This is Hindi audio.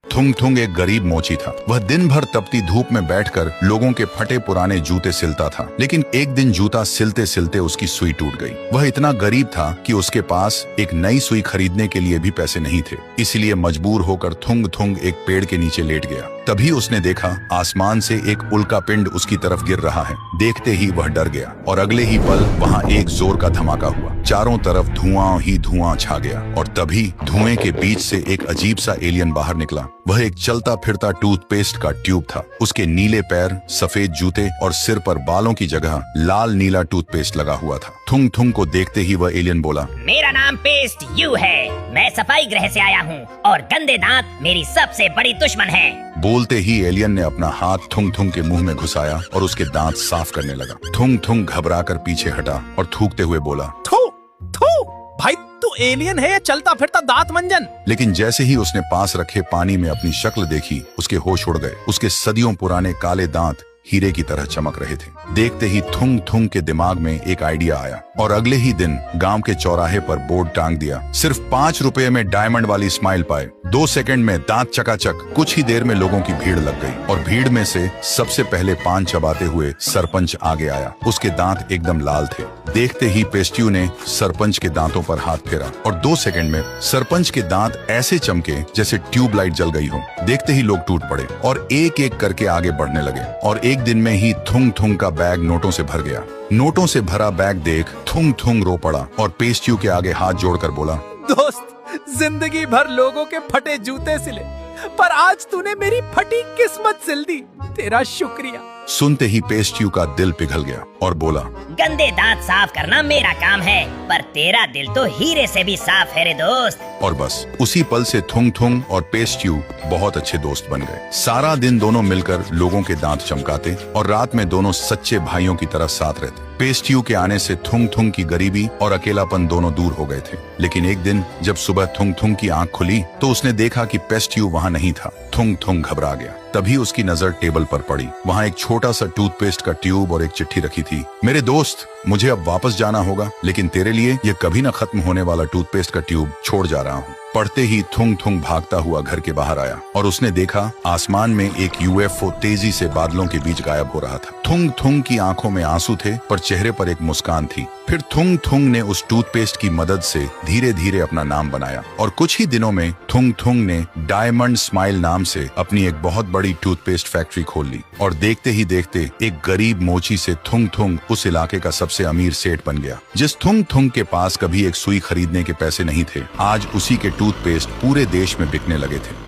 थुंग थुंग एक गरीब मोची था। वह दिन भर तपती धूप में बैठकर लोगों के फटे पुराने जूते सिलता था। लेकिन एक दिन जूता सिलते सिलते उसकी सुई टूट गई। वह इतना गरीब था कि उसके पास एक नई सुई खरीदने के लिए भी पैसे नहीं थे। इसलिए मजबूर होकर थुंग थुंग एक पेड़ के नीचे लेट गया। तभी उसने देखा आसमान से एक उल्का पिंड उसकी तरफ गिर रहा है। देखते ही वह डर गया और अगले ही पल वहाँ एक जोर का धमाका हुआ। चारों तरफ धुआं ही धुआं छा गया और तभी धुएं के बीच से एक अजीब सा एलियन बाहर निकला। वह एक चलता फिरता टूथपेस्ट का ट्यूब था। उसके नीले पैर, सफेद जूते और सिर पर बालों की जगह लाल नीला टूथपेस्ट लगा हुआ था। थुंग थुंग को देखते ही वह एलियन बोला, मेरा नाम पेस्ट यू है। मैं सफाई ग्रह से आया हूँ और गंदे दांत मेरी सबसे बड़ी दुश्मन है। बोलते ही एलियन ने अपना हाथ थुंग थुंग के मुंह में घुसाया और उसके दांत साफ करने लगा। थुंग थुंग घबराकर पीछे हटा और थूकते हुए बोला, थू थू भाई तू एलियन है या चलता फिरता दांत मंजन। लेकिन जैसे ही उसने पास रखे पानी में अपनी शक्ल देखी, उसके होश उड़ गए। उसके सदियों पुराने काले दांत हीरे की तरह चमक रहे थे। देखते ही थुंग थुंग के दिमाग में एक आइडिया आया और अगले ही दिन गांव के चौराहे पर बोर्ड टांग दिया, सिर्फ 5 रुपए में डायमंड वाली स्माइल पाए। 2 सेकंड में दांत चकाचक। कुछ ही देर में लोगों की भीड़ लग गई और भीड़ में से सबसे पहले पान चबाते हुए सरपंच आगे आया। उसके दांत एकदम लाल थे। देखते ही पेस्ट्यू ने सरपंच के दांतों पर हाथ फेरा और 2 सेकंड में सरपंच के दांत ऐसे चमके जैसे ट्यूबलाइट जल गई हो। देखते ही लोग टूट पड़े और एक एक करके आगे बढ़ने लगे और एक दिन में ही थुंग थुंग का बैग नोटों से भर गया। नोटों से भरा बैग देख थुंग थुंग रो पड़ा और पेस्ट्यू के आगे हाथ जोड़कर बोला, दोस्त जिंदगी भर लोगों के फटे जूते सिले, पर आज तूने मेरी फटी किस्मत सिल दी। तेरा शुक्रिया। सुनते ही पेस्ट्यू का दिल पिघल गया और बोला, गंदे दांत साफ करना मेरा काम है, पर तेरा दिल तो हीरे से भी साफ है रे दोस्त। और बस उसी पल से थुंग थुंग और पेस्ट्यू बहुत अच्छे दोस्त बन गए। सारा दिन दोनों मिलकर लोगों के दांत चमकाते और रात में दोनों सच्चे भाइयों की तरह साथ रहते। पेस्ट्यू के आने से थुंग थुंग की गरीबी और अकेलापन दोनों दूर हो गए थे। लेकिन एक दिन जब सुबह थुंग थुंग की आंख खुली तो उसने देखा कि पेस्ट्यू वहाँ नहीं था। थुंग थुंग घबरा गया। तभी उसकी नजर टेबल पर पड़ी। वहाँ एक छोटा सा टूथपेस्ट का ट्यूब और एक चिट्ठी रखी थी। मेरे दोस्त, मुझे अब वापस जाना होगा, लेकिन तेरे लिए ये कभी न खत्म होने वाला टूथपेस्ट का ट्यूब छोड़ जा रहा हूँ। पढ़ते ही थुंग थुंग भागता हुआ घर के बाहर आया और उसने देखा आसमान में एक यूएफओ तेजी से बादलों के बीच गायब हो रहा था। थुंग थुंग की आंखों में आंसू थे पर चेहरे पर एक मुस्कान थी। फिर थुंग थुंग ने उस टूथपेस्ट की मदद से धीरे धीरे अपना नाम बनाया और कुछ ही दिनों में थुंग थुंग ने डायमंड स्माइल नाम से अपनी एक बहुत बड़ी टूथपेस्ट फैक्ट्री खोल ली। और देखते ही देखते एक गरीब मोची से थुंग थुंग उस इलाके का सबसे अमीर सेठ बन गया। जिस थुंग थुंग के पास कभी एक सुई खरीदने के पैसे नहीं थे, आज उसी के टूथपेस्ट पूरे देश में बिकने लगे थे।